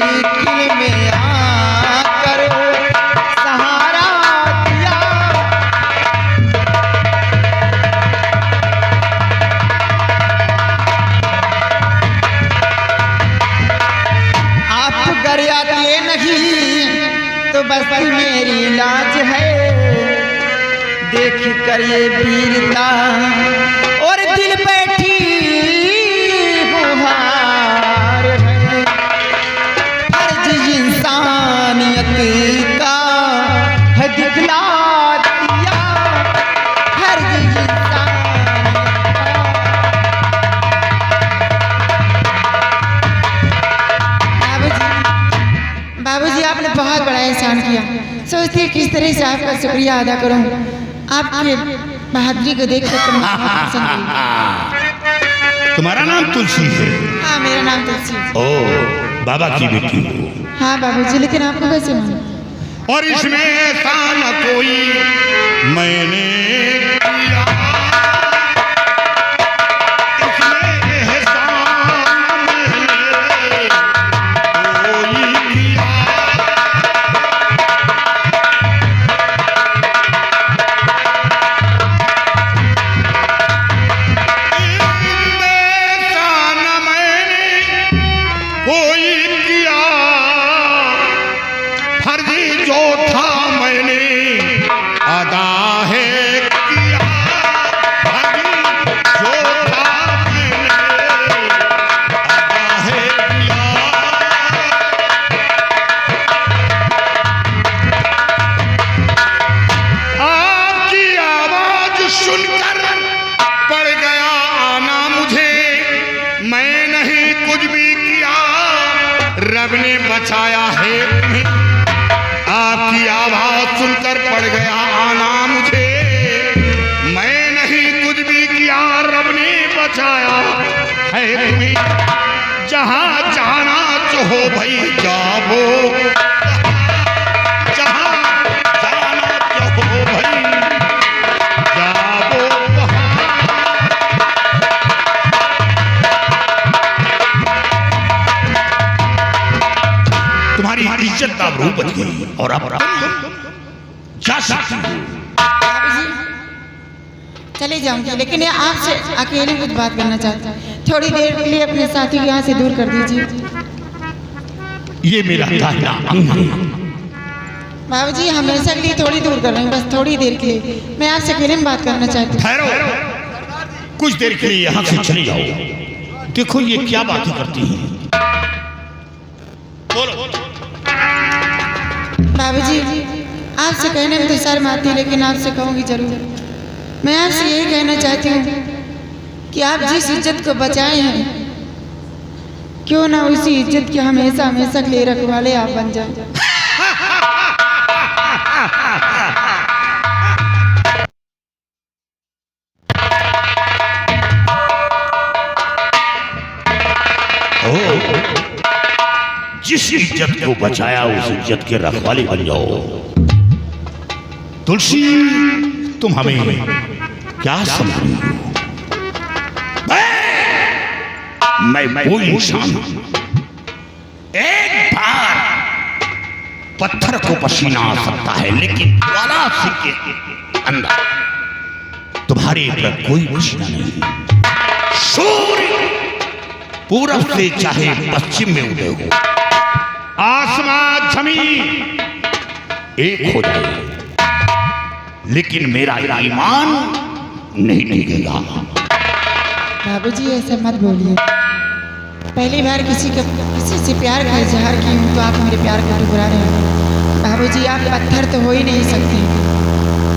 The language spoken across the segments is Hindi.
मुश्किल में आकर सहारा दिया। आप घर आते नहीं तो बस मेरी लाज है, देख कर ये वीरता और दिल बैठी गुहार है। फर्ज इंसानियत का है दिखला दिया, फर्ज इंसानियत का। बाबूजी आपने बहुत बड़ा एहसान किया, सोचती किस तरह से आपका शुक्रिया अदा करूं। आपके बहादुरी को देख कर तुम्हारा नाम तुलसी है? हाँ मेरा नाम तुलसी है। ओ बाबा की बेटी हो? हाँ बाबूजी, लेकिन आपको कैसे मालूम? और इसमें ऐसा न कोई मैंने किया, इसमें एहसान मैंने कोई किया। रब ने बचाया है तुम्हें, आपकी आवाज सुनकर पड़ गया आना मुझे। मैं नहीं कुछ भी किया, रब ने बचाया है तुम्हें। जहां जाना चाहो भाई जाओ, जहां जाना चाहो भाई जाओ वहां। तुम्हारी इज्जत आबरू बच गई और अब जा सकती हो। चले जाऊंगी, लेकिन आपसे अकेले कुछ बात करना चाहता हूँ। थोड़ी देर के लिए अपने साथी को यहाँ से दूर कर दीजिए। ये मेरा दाहिना अंग है। बाबूजी हमेशा के लिए थोड़ी दूर कर रहे हैं, बस थोड़ी देर के लिए मैं आपसे अकेले में बात करना चाहती हूँ। ठहरो, कुछ देर के लिए यहाँ से चले जाओ। देखो ये क्या बातें करती हैं। बोलो। बाबूजी आपसे कहने में तो शर्म आती है, लेकिन आपसे कहूँगी जरूर। मैं आपसे यही कहना चाहती हूँ कि आप जिस इज्जत को बचाए हैं, क्यों ना उसी इज्जत के हमेशा हमेशा के लिए रखवाले आप बन जाए। जिस इज्जत को बचाया उस इज्जत के रखवाले बन जाओ। तुलसी तुम हमें क्या समझ रही हो? मैं कोई इंसान हूं। एक बार पत्थर को पसीना आ सकता है, लेकिन ज्वाला के अंदर तुम्हारे ऊपर कोई पसीना नहीं। सूर्य पूरब से चाहे पश्चिम में उदय हो, आसमान जमीन एक हो जाए, लेकिन मेरा ईमान नहीं टिकेगा। बाबूजी ऐसा मत बोलिए। पहली बार किसी से प्यार का इजहार की हूँ तो आप मेरे प्यार को ठुकरा रहे हैं। बाबूजी आप पत्थर तो हो ही नहीं सकते,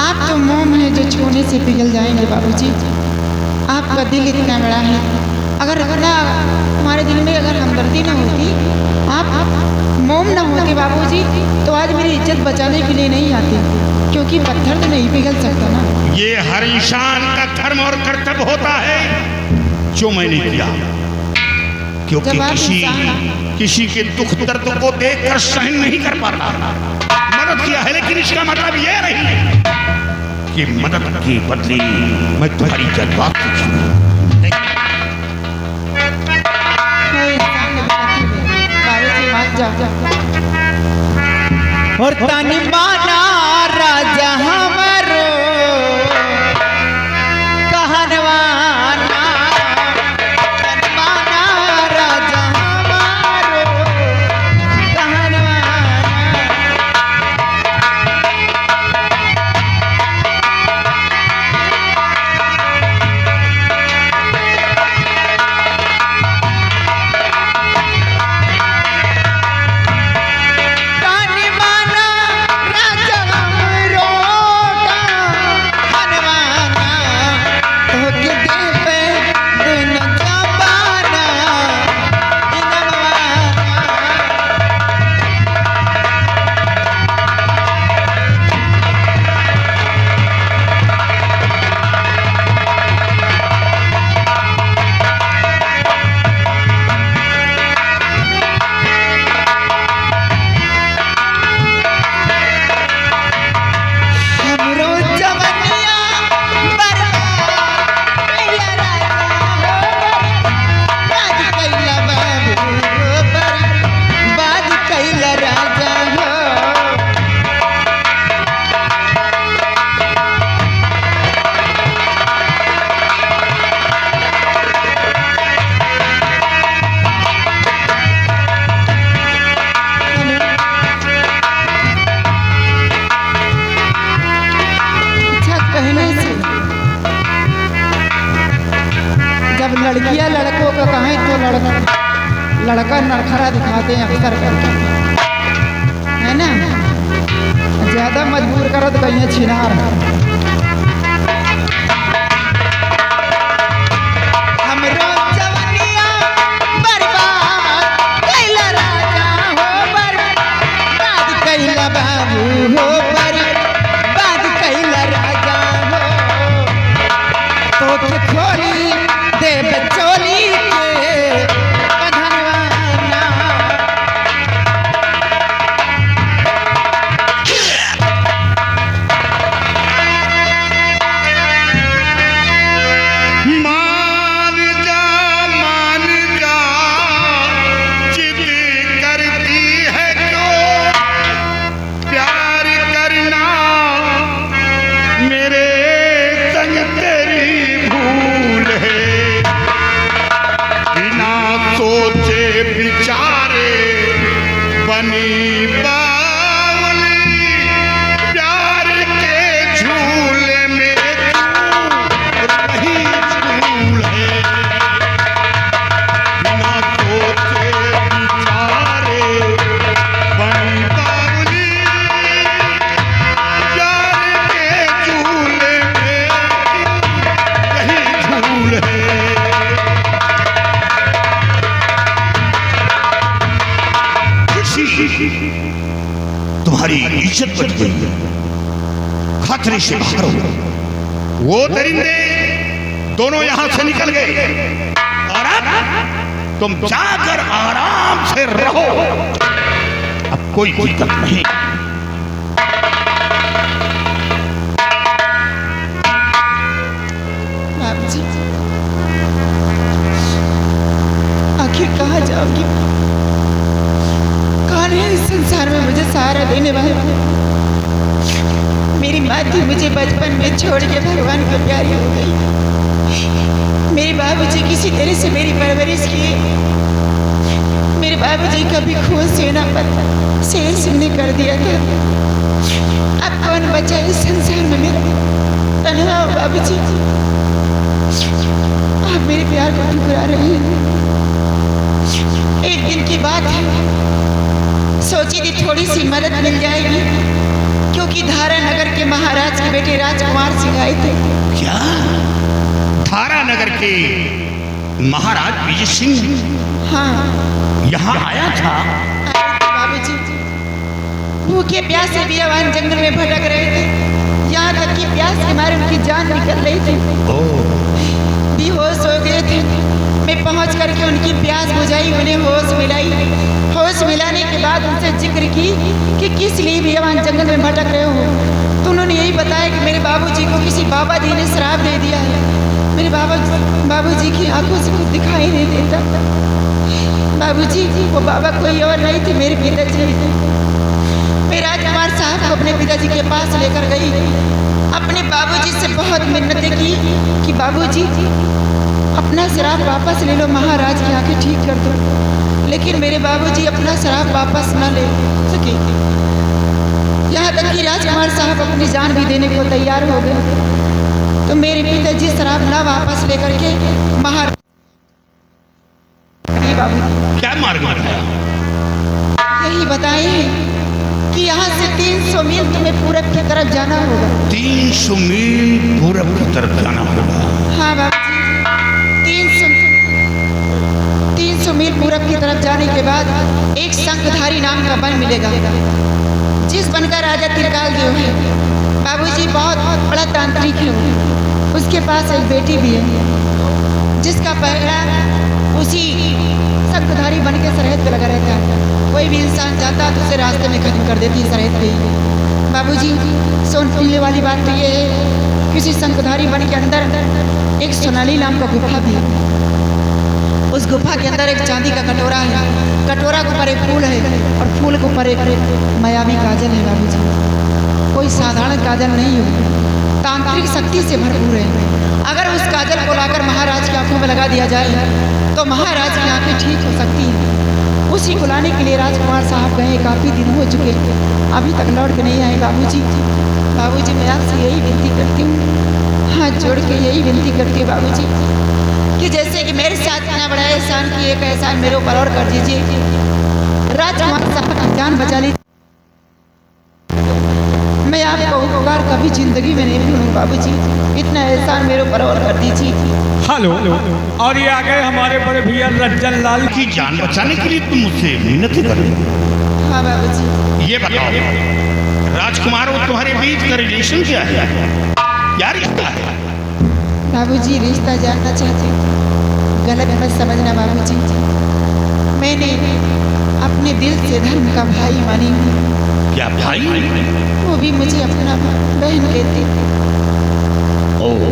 आप तो मोम है जो छूने से पिघल जाएंगे। बाबूजी आपका दिल इतना बड़ा है, अगर हमारे दिल में अगर हमदर्दी न होती, आप मोम न होते बाबूजी, तो आज मेरी इज्जत बचाने के लिए नहीं आती, क्योंकि पत्थर तो नहीं पिघल सकता ना। ये हर इंसान का धर्म और कर्तव्य होता है जो मैंने किया, क्योंकि किसी के दुख दर्द को देखकर सहन नहीं कर पाता। मदद किया है, लेकिन इसका मतलब ये नहीं कि मदद की बदली मैं तुम्हारी जज्बात से छूऊं। बाबूजी मान जाओ, और तानी माना राजा हमारो कहनवाना, तानी माना राजा हमारो कहनवाना। जब लड़कियां लड़कों को कहें तो लड़का नखरा दिखाते हैं अक्सर करके, है ना। ज्यादा मजबूर करो तो कहीं छिनार है। हमरो जवानिया बर्बाद कैला राजा हो, बर्बाद कैला बाबू हो, बर्बाद कैला राजा हो। तो खोली दे बचोली के बंधनवाना। मान जा जिद करती है जो प्यार करना, मेरे संग तेरी भूल है। बिना सोचे विचारे बनी बावली, प्यार के झूले में तू रही झूल है। बिना सोचे विचारे बनी बावली, प्यार के झूले में तू रही झूल है। तुम्हारी इज्जत बच गई, खतरे से बाहर हो। वो दरिंदे दोनों यहां से निकल गए और अब तुम जाकर आराम से रहो, अब कोई दिक्कत नहीं। बाबूजी, आखिर कहाँ जाओगी? कौन है इस संसार में मुझे सहारा देने वाला? मेरी माँ थी, मुझे बचपन में छोड़ के भगवान को प्यारी हो गई। मेरे बाबूजी किसी तरह से मेरी परवरिश किए। मेरे बाबूजी कभी खून से ना पता शेर सिंह कर दिया था। अब कौन बचा इस संसार में मेरा? तन्हा हो बाबूजी, आप मेरे प्यार को ठुकरा रहे हैं। एक दिन की बात है, सोची थी थोड़ी सी मदद मिल जाएगी, क्योंकि धारा नगर के महाराज के बेटे राजकुमार सिंह आए थे। क्या धारा नगर के महाराज विजय सिंह हाँ, यहाँ आया था? बाबूजी, भूखे प्यासे बियावान जंगल में भटक रहे थे। यहाँ तक कि प्यास के मारे उनकी जान निकल रही थी। बेहोश हो गए थे। मैं पहुँच करके उनकी प्यास बुझाई, उन्हें होश मिलाई। होश मिलाने के बाद उनसे जिक्र की कि किस लिए बियावान जंगल में भटक रहे हो। तो उन्होंने यही बताया कि मेरे बाबूजी को किसी बाबा जी ने श्राप दे दिया है। मेरे बाबूजी की आंखों से कुछ दिखाई नहीं देता। बाबूजी वो बाबा कोई और नहीं थे, मेरे पिताजी थे। मैं राजकुमार साहब को अपने पिताजी के पास लेकर गई, अपने बाबूजी से बहुत मिन्नतें की कि बाबूजी अपना शराब वापस ले लो, महाराज की आंखें ठीक कर दो। लेकिन मेरे बाबूजी अपना शराब वापस न ले सके, यहाँ तक कि राजकुमार साहब अपनी जान भी देने को तैयार हो गए। तो मेरे पिताजी शराब न वापस लेकर के महाराज क्या मार्ग बताया? यही बताए हैं कि यहाँ से 300 मील तुम्हें पूरब की तरफ जाना होगा। 300 मील पूरब की तरफ जाना होगा? हाँ बाबूजी, 300 मील पूरब की तरफ जाने के बाद एक शंखधारी नाम का वन मिलेगा, जिस वन का राजा त्रिकाल देव है। बाबूजी बहुत बड़ा तांत्रिक है, उसके पास एक बेटी भी है, जिसका पहला उसी शंखधारी वन के सरहद पे लगा रहता है। कोई भी इंसान जाता तो उसे रास्ते में खत्म कर देती है सरहद पे ही। बाबूजी सोन मिलने वाली बात तो ये है कि उसी शंखधारी वन के अंदर एक सोनाली नाम का गुफा भी है। उस गुफा के अंदर एक चांदी का कटोरा है, कटोरा के ऊपर एक फूल है और फूल के ऊपर एक मायावी काजल है। बाबूजी कोई साधारण काजल नहीं है, तांत्रिक शक्ति से भरपूर है। अगर उस काजल को लाकर महाराज की आंखों में लगा दिया जाए तो महाराज की आंखें ठीक हो सकती हैं। उसी को लाने के लिए राजकुमार साहब गए, काफ़ी दिन हो चुके, अभी तक लौट के नहीं आए। बाबूजी बाबूजी मैं आपसे यही विनती करती हूँ, हाथ जोड़ के यही विनती करती हूँ बाबूजी कि जैसे कि मेरे साथ इतना बड़ा एहसान किए, एक एहसान मेरे ऊपर और कर दीजिए। राजकुमार साहब की जान बचा लीजिए। मैं आपका उपकार कभी जिंदगी में नहीं भूलूंगा बाबूजी, इतना एहसान मेरे ऊपर और कर दीजिए। हेलो, और ये आ गए हमारे बड़े भैया रंजन लाल की जान बचाने के लिए तुम मुझसे मिन्नतें कर रही हो? हाँ बाबूजी। ये बताओ राजकुमार और तुम्हारे बीच का रिलेशन क्या है, क्या रिश्ता है? बाबूजी रिश्ता जानना चाहते हो? गलत मत समझना बाबूजी, मैंने अपने दिल से धर्म का भाई मानी हूँ। क्या भाई? वो भी मुझे अपना बहन कहते। ओह,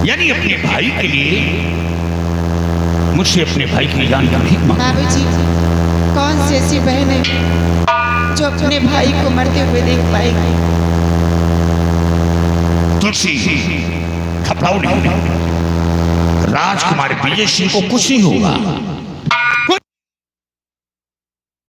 यानी अपने भाई के लिए मुझसे अपने भाई की जान का भीख मांगा? बाबूजी कौन सी ऐसी बहन है जो अपने भाई को मरते हुए देख पाएगी? तुलसी घबराओ नहीं, राजकुमार विजय सिंह को कुछ नहीं होगा।